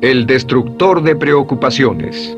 El destructor de preocupaciones.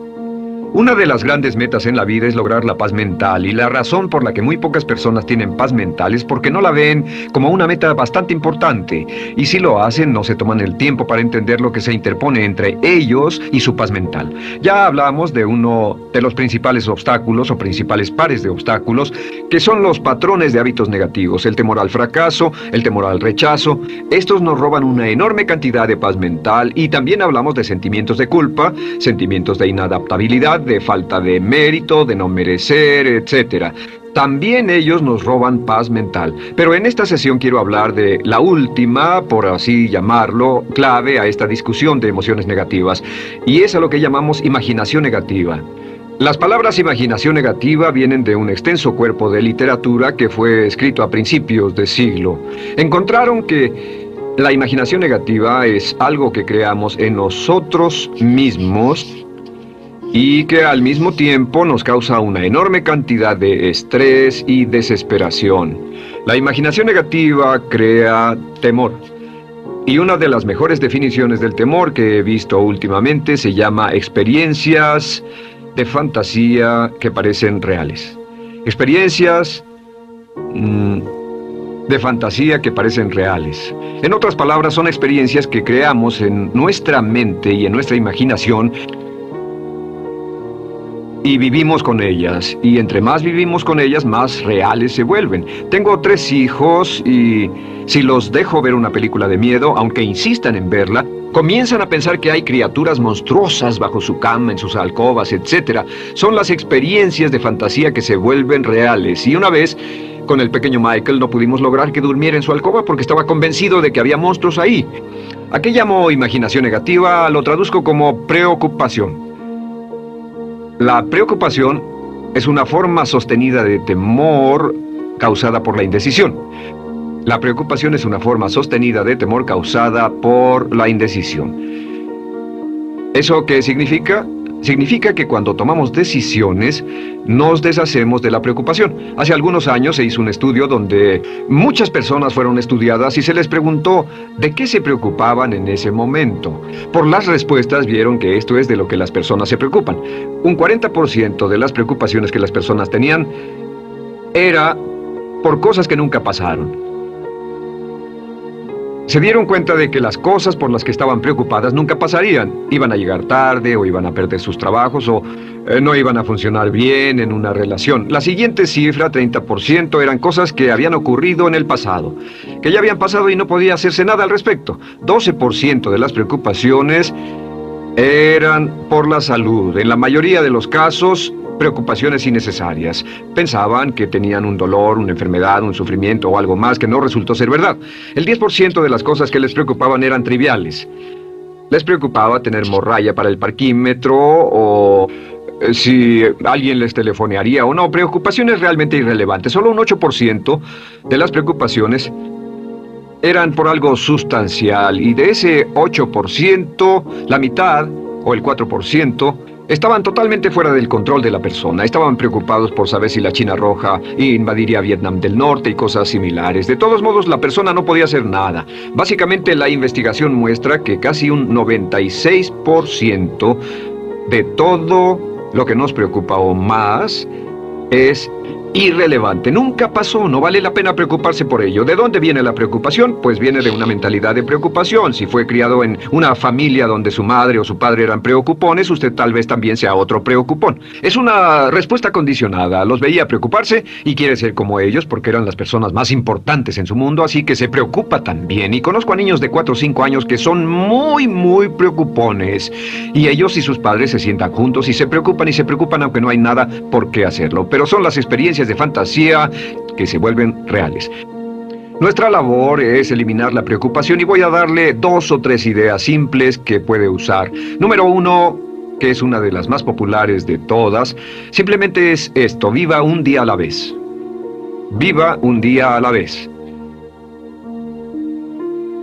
Una de las grandes metas en la vida es lograr la paz mental, y la razón por la que muy pocas personas tienen paz mental es porque no la ven como una meta bastante importante, y si lo hacen no se toman el tiempo para entender lo que se interpone entre ellos y su paz mental. Ya hablamos de uno de los principales obstáculos o principales pares de obstáculos, que son los patrones de hábitos negativos, el temor al fracaso, el temor al rechazo. Estos nos roban una enorme cantidad de paz mental, y también hablamos de sentimientos de culpa, sentimientos de inadaptabilidad, de falta de mérito, de no merecer, etc. También ellos nos roban paz mental. Pero en esta sesión quiero hablar de la última, por así llamarlo, clave a esta discusión de emociones negativas, y es a lo que llamamos imaginación negativa. Las palabras imaginación negativa vienen de un extenso cuerpo de literatura que fue escrito a principios de siglo. Encontraron que la imaginación negativa es algo que creamos en nosotros mismos y que al mismo tiempo nos causa una enorme cantidad de estrés y desesperación. La imaginación negativa crea temor. Y una de las mejores definiciones del temor que he visto últimamente se llama experiencias de fantasía que parecen reales. Experiencias de fantasía que parecen reales. En otras palabras, son experiencias que creamos en nuestra mente y en nuestra imaginación, y vivimos con ellas, y entre más vivimos con ellas, más reales se vuelven. Tengo 3 hijos, y si los dejo ver una película de miedo, aunque insistan en verla, comienzan a pensar que hay criaturas monstruosas bajo su cama, en sus alcobas, etc. Son las experiencias de fantasía que se vuelven reales. Y una vez, con el pequeño Michael, no pudimos lograr que durmiera en su alcoba porque estaba convencido de que había monstruos ahí. ¿A qué llamo imaginación negativa? Lo traduzco como preocupación. La preocupación es una forma sostenida de temor causada por la indecisión. La preocupación es una forma sostenida de temor causada por la indecisión. ¿Eso qué significa? Significa que cuando tomamos decisiones, nos deshacemos de la preocupación. Hace algunos años se hizo un estudio donde muchas personas fueron estudiadas y se les preguntó de qué se preocupaban en ese momento. Por las respuestas vieron que esto es de lo que las personas se preocupan. Un 40% de las preocupaciones que las personas tenían era por cosas que nunca pasaron. Se dieron cuenta de que las cosas por las que estaban preocupadas nunca pasarían. Iban a llegar tarde, o iban a perder sus trabajos, o no iban a funcionar bien en una relación. La siguiente cifra, 30%, eran cosas que habían ocurrido en el pasado, que ya habían pasado y no podía hacerse nada al respecto. 12% de las preocupaciones eran por la salud. En la mayoría de los casos, preocupaciones innecesarias. Pensaban que tenían un dolor, una enfermedad, un sufrimiento o algo más que no resultó ser verdad. El 10% de las cosas que les preocupaban eran triviales. Les preocupaba tener morralla para el parquímetro, o si alguien les telefonearía o no. Preocupaciones realmente irrelevantes. Solo un 8% de las preocupaciones eran por algo sustancial, y de ese 8%, la mitad, o el 4%, estaban totalmente fuera del control de la persona. Estaban preocupados por saber si la China Roja invadiría Vietnam del Norte y cosas similares. De todos modos, la persona no podía hacer nada. Básicamente, la investigación muestra que casi un 96% de todo lo que nos preocupa o más es irrelevante. Nunca pasó, no vale la pena preocuparse por ello. ¿De dónde viene la preocupación? Pues viene de una mentalidad de preocupación. Si fue criado en una familia donde su madre o su padre eran preocupones, usted tal vez también sea otro preocupón. Es una respuesta condicionada. Los veía preocuparse y quiere ser como ellos porque eran las personas más importantes en su mundo, así que se preocupa también. Y conozco a niños de 4 o 5 años que son muy preocupones. Y ellos y sus padres se sientan juntos y se preocupan aunque no hay nada por qué hacerlo. Pero son las experiencias de fantasía que se vuelven reales. Nuestra labor es eliminar la preocupación, y voy a darle 2 o 3 ideas simples que puede usar. Número 1, que es una de las más populares de todas, simplemente es esto: viva un día a la vez. Viva un día a la vez.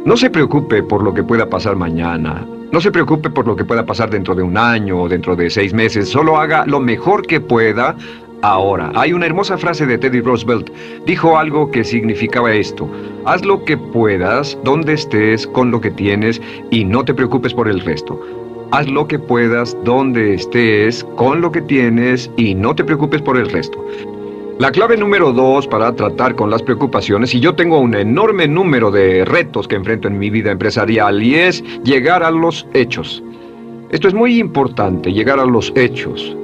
No se preocupe por lo que pueda pasar mañana. No se preocupe por lo que pueda pasar dentro de un año o dentro de 6 meses. Solo haga lo mejor que pueda ahora. Hay una hermosa frase de Teddy Roosevelt. Dijo algo que significaba esto: haz lo que puedas, donde estés, con lo que tienes, y no te preocupes por el resto. Haz lo que puedas, donde estés, con lo que tienes, y no te preocupes por el resto. La clave número 2 para tratar con las preocupaciones, y yo tengo un enorme número de retos que enfrento en mi vida empresarial, y es llegar a los hechos. Esto es muy importante, llegar a los hechos.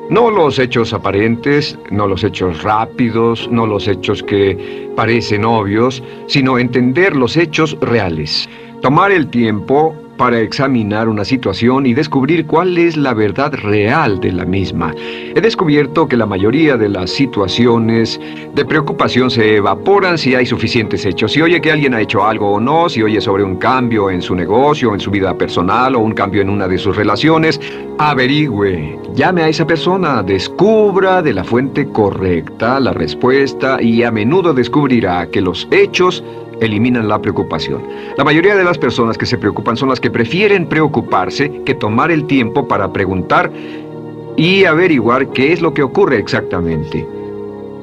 No los hechos aparentes, no los hechos rápidos, no los hechos que parecen obvios, sino entender los hechos reales. Tomar el tiempo para examinar una situación y descubrir cuál es la verdad real de la misma. He descubierto que la mayoría de las situaciones de preocupación se evaporan si hay suficientes hechos. Si oye que alguien ha hecho algo o no, si oye sobre un cambio en su negocio, en su vida personal o un cambio en una de sus relaciones, averigüe, llame a esa persona, descubra de la fuente correcta la respuesta y a menudo descubrirá que los hechos eliminan la preocupación. La mayoría de las personas que se preocupan son las que prefieren preocuparse que tomar el tiempo para preguntar y averiguar qué es lo que ocurre exactamente.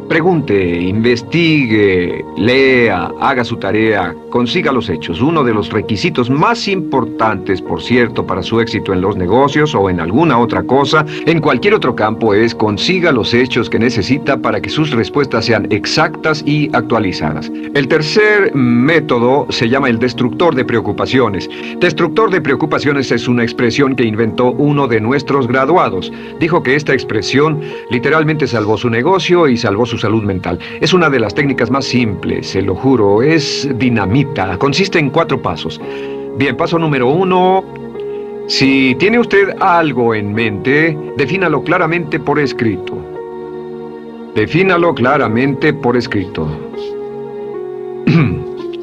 Pregunte, investigue, lea, haga su tarea, consiga los hechos. Uno de los requisitos más importantes, por cierto, para su éxito en los negocios o en alguna otra cosa, en cualquier otro campo, es consiga los hechos que necesita para que sus respuestas sean exactas y actualizadas. El tercer método se llama el destructor de preocupaciones. Destructor de preocupaciones es una expresión que inventó uno de nuestros graduados. Dijo que esta expresión literalmente salvó su negocio y salvó su salud mental. Es una de las técnicas más simples, se lo juro, es dinamita. Consiste en 4 pasos. Bien, paso número 1. Si tiene usted algo en mente, defínalo claramente por escrito. Defínalo claramente por escrito.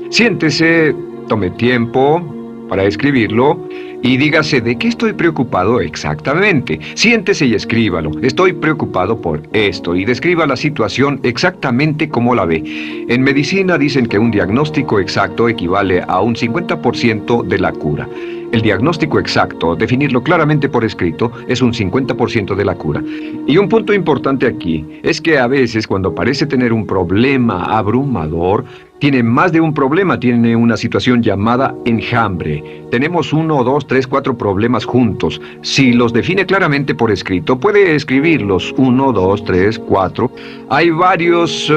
Siéntese, tome tiempo para escribirlo y dígase de qué estoy preocupado exactamente. Siéntese y escríbalo. Estoy preocupado por esto y describa la situación exactamente como la ve. En medicina dicen que un diagnóstico exacto equivale a un 50% de la cura. El diagnóstico exacto, definirlo claramente por escrito, es un 50% de la cura. Y un punto importante aquí es que a veces cuando parece tener un problema abrumador, tiene más de un problema, tiene una situación llamada enjambre. Tenemos 1, 2, 3, 4 problemas juntos. Si los define claramente por escrito, puede escribirlos 1, 2, 3, 4. Hay varios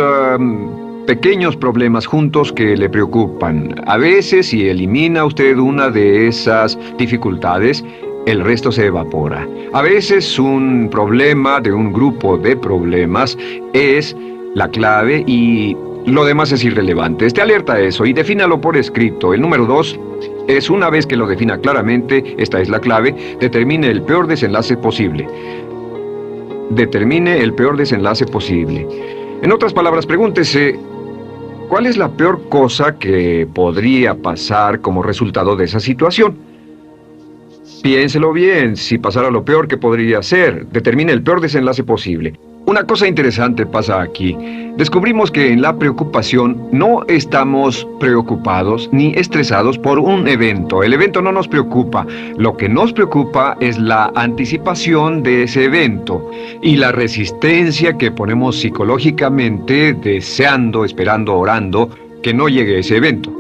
pequeños problemas juntos que le preocupan. A veces, si elimina usted una de esas dificultades, el resto se evapora. A veces un problema de un grupo de problemas es la clave y lo demás es irrelevante. Esté alerta a eso y defínalo por escrito. El número 2 es, una vez que lo defina claramente, esta es la clave, determine el peor desenlace posible. Determine el peor desenlace posible. En otras palabras, pregúntese, ¿cuál es la peor cosa que podría pasar como resultado de esa situación? Piénselo bien, si pasara lo peor que podría ser, determine el peor desenlace posible. Una cosa interesante pasa aquí. Descubrimos que en la preocupación no estamos preocupados ni estresados por un evento. El evento no nos preocupa. Lo que nos preocupa es la anticipación de ese evento y la resistencia que ponemos psicológicamente deseando, esperando, orando que no llegue ese evento.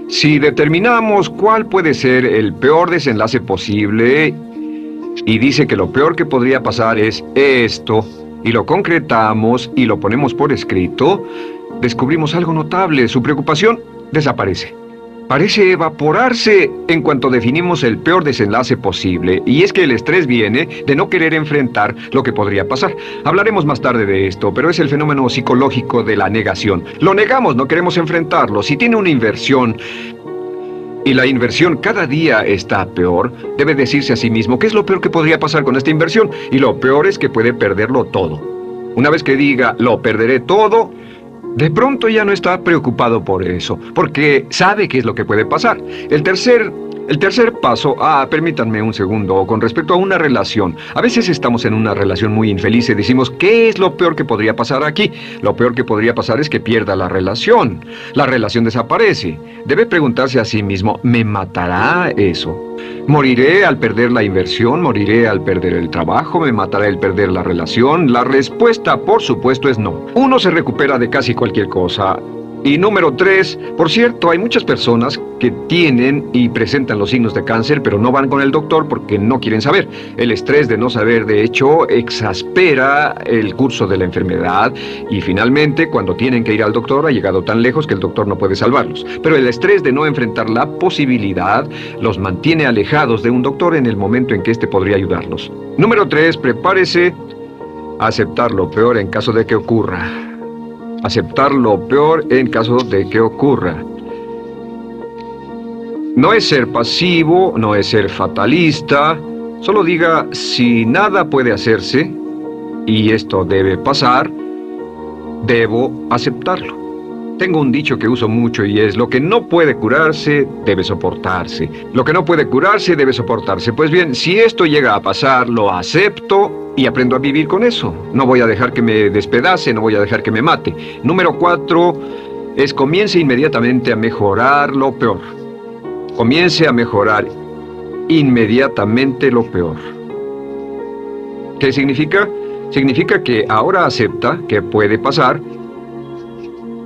Si determinamos cuál puede ser el peor desenlace posible y dice que lo peor que podría pasar es esto, y lo concretamos y lo ponemos por escrito, descubrimos algo notable. Su preocupación desaparece. Parece evaporarse en cuanto definimos el peor desenlace posible, y es que el estrés viene de no querer enfrentar lo que podría pasar. Hablaremos más tarde de esto, pero es el fenómeno psicológico de la negación. Lo negamos, no queremos enfrentarlo. Si tiene una inversión y la inversión cada día está peor, debe decirse a sí mismo qué es lo peor que podría pasar con esta inversión, y lo peor es que puede perderlo todo. Una vez que diga, lo perderé todo, de pronto ya no está preocupado por eso, porque sabe qué es lo que puede pasar. El tercer El tercer paso, permítanme un segundo, con respecto a una relación. A veces estamos en una relación muy infeliz y decimos, ¿qué es lo peor que podría pasar aquí? Lo peor que podría pasar es que pierda la relación. La relación desaparece. Debe preguntarse a sí mismo, ¿me matará eso? ¿Moriré al perder la inversión? ¿Moriré al perder el trabajo? ¿Me matará el perder la relación? La respuesta, por supuesto, es no. Uno se recupera de casi cualquier cosa. Y número 3, por cierto, hay muchas personas que tienen y presentan los signos de cáncer, pero no van con el doctor porque no quieren saber. El estrés de no saber, de hecho, exaspera el curso de la enfermedad y finalmente, cuando tienen que ir al doctor, ha llegado tan lejos que el doctor no puede salvarlos. Pero el estrés de no enfrentar la posibilidad los mantiene alejados de un doctor en el momento en que éste podría ayudarlos. Número 3, prepárese a aceptar lo peor en caso de que ocurra. Aceptar lo peor en caso de que ocurra. No es ser pasivo, no es ser fatalista. Solo diga, si nada puede hacerse, y esto debe pasar, debo aceptarlo. Tengo un dicho que uso mucho y es, lo que no puede curarse, debe soportarse. Lo que no puede curarse, debe soportarse. Pues bien, si esto llega a pasar, lo acepto y aprendo a vivir con eso. No voy a dejar que me despedace, no voy a dejar que me mate. Número 4 es comience inmediatamente a mejorar lo peor. Comience a mejorar inmediatamente lo peor. ¿Qué significa? Significa que ahora acepta que puede pasar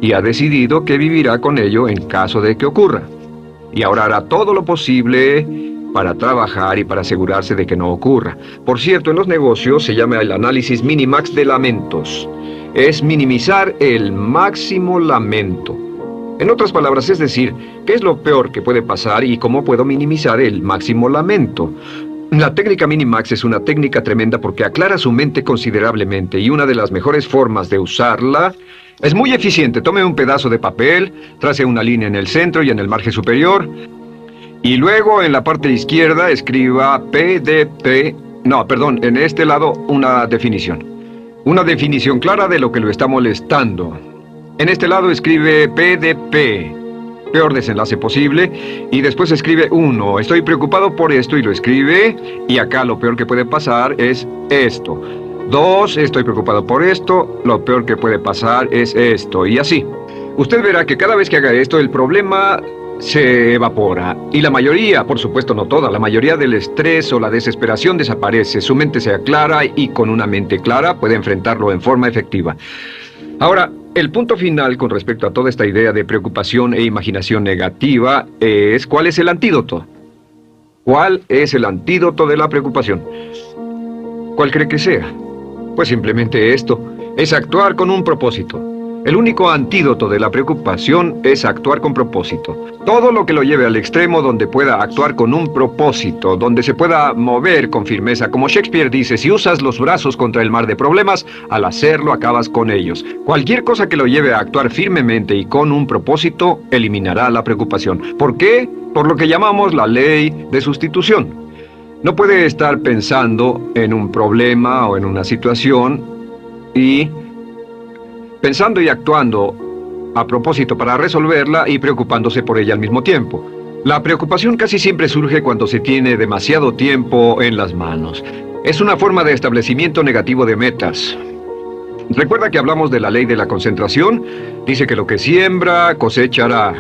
y ha decidido que vivirá con ello en caso de que ocurra. Y ahora hará todo lo posible para trabajar y para asegurarse de que no ocurra. Por cierto, en los negocios se llama el análisis minimax de lamentos. Es minimizar el máximo lamento. En otras palabras, es decir, ¿qué es lo peor que puede pasar y cómo puedo minimizar el máximo lamento? La técnica Minimax es una técnica tremenda porque aclara su mente considerablemente y una de las mejores formas de usarla es muy eficiente. Tome un pedazo de papel, trace una línea en el centro y en el margen superior y luego en la parte izquierda escriba en este lado una definición. Una definición clara de lo que lo está molestando. En este lado escribe PDP, peor desenlace posible, y después escribe 1, estoy preocupado por esto, y lo escribe, y acá lo peor que puede pasar es esto. 2, estoy preocupado por esto, lo peor que puede pasar es esto, y así. Usted verá que cada vez que haga esto, el problema se evapora, y la mayoría, por supuesto no toda, la mayoría del estrés o la desesperación desaparece, su mente se aclara, y con una mente clara puede enfrentarlo en forma efectiva. Ahora, el punto final con respecto a toda esta idea de preocupación e imaginación negativa es ¿cuál es el antídoto? ¿Cuál es el antídoto de la preocupación? ¿Cuál cree que sea? Pues simplemente esto, es actuar con un propósito. El único antídoto de la preocupación es actuar con propósito. Todo lo que lo lleve al extremo donde pueda actuar con un propósito, donde se pueda mover con firmeza. Como Shakespeare dice, si usas los brazos contra el mar de problemas, al hacerlo acabas con ellos. Cualquier cosa que lo lleve a actuar firmemente y con un propósito, eliminará la preocupación. ¿Por qué? Por lo que llamamos la ley de sustitución. No puede estar pensando en un problema o en una situación y pensando y actuando a propósito para resolverla y preocupándose por ella al mismo tiempo. La preocupación casi siempre surge cuando se tiene demasiado tiempo en las manos. Es una forma de establecimiento negativo de metas. ¿Recuerda que hablamos de la ley de la concentración? Dice que lo que siembra, cosechará.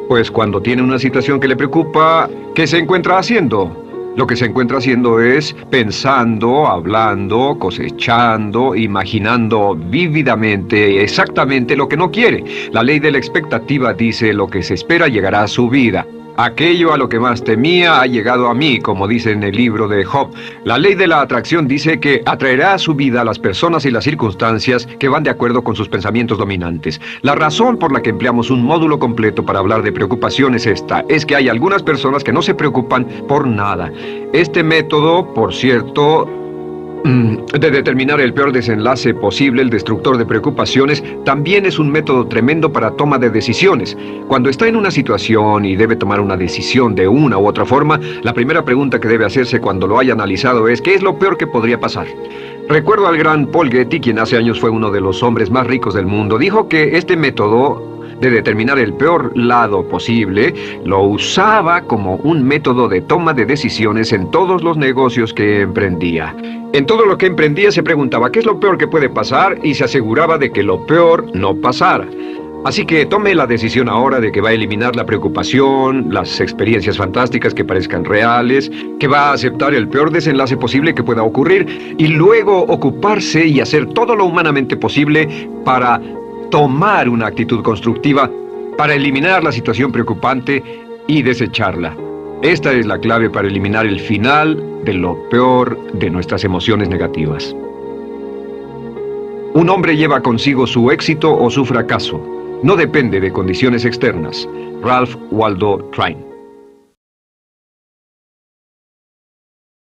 Pues cuando tiene una situación que le preocupa, ¿qué se encuentra haciendo? Lo que se encuentra haciendo es pensando, hablando, cosechando, imaginando vívidamente exactamente lo que no quiere. La ley de la expectativa dice lo que se espera llegará a su vida. Aquello a lo que más temía ha llegado a mí, como dice en el libro de Job. La ley de la atracción dice que atraerá a su vida a las personas y las circunstancias que van de acuerdo con sus pensamientos dominantes. La razón por la que empleamos un módulo completo para hablar de preocupación es esta, es que hay algunas personas que no se preocupan por nada. Este método, por cierto, de determinar el peor desenlace posible, el destructor de preocupaciones, también es un método tremendo para toma de decisiones. Cuando está en una situación y debe tomar una decisión de una u otra forma, la primera pregunta que debe hacerse cuando lo haya analizado es ¿qué es lo peor que podría pasar? Recuerdo al gran Paul Getty, quien hace años fue uno de los hombres más ricos del mundo, dijo que este método de determinar el peor lado posible, lo usaba como un método de toma de decisiones en todos los negocios que emprendía. En todo lo que emprendía se preguntaba qué es lo peor que puede pasar y se aseguraba de que lo peor no pasara. Así que tome la decisión ahora de que va a eliminar la preocupación, las experiencias fantásticas que parezcan reales, que va a aceptar el peor desenlace posible que pueda ocurrir y luego ocuparse y hacer todo lo humanamente posible para tomar una actitud constructiva, para eliminar la situación preocupante y desecharla. Esta es la clave para eliminar el final de lo peor de nuestras emociones negativas. Un hombre lleva consigo su éxito o su fracaso. No depende de condiciones externas. Ralph Waldo Trine.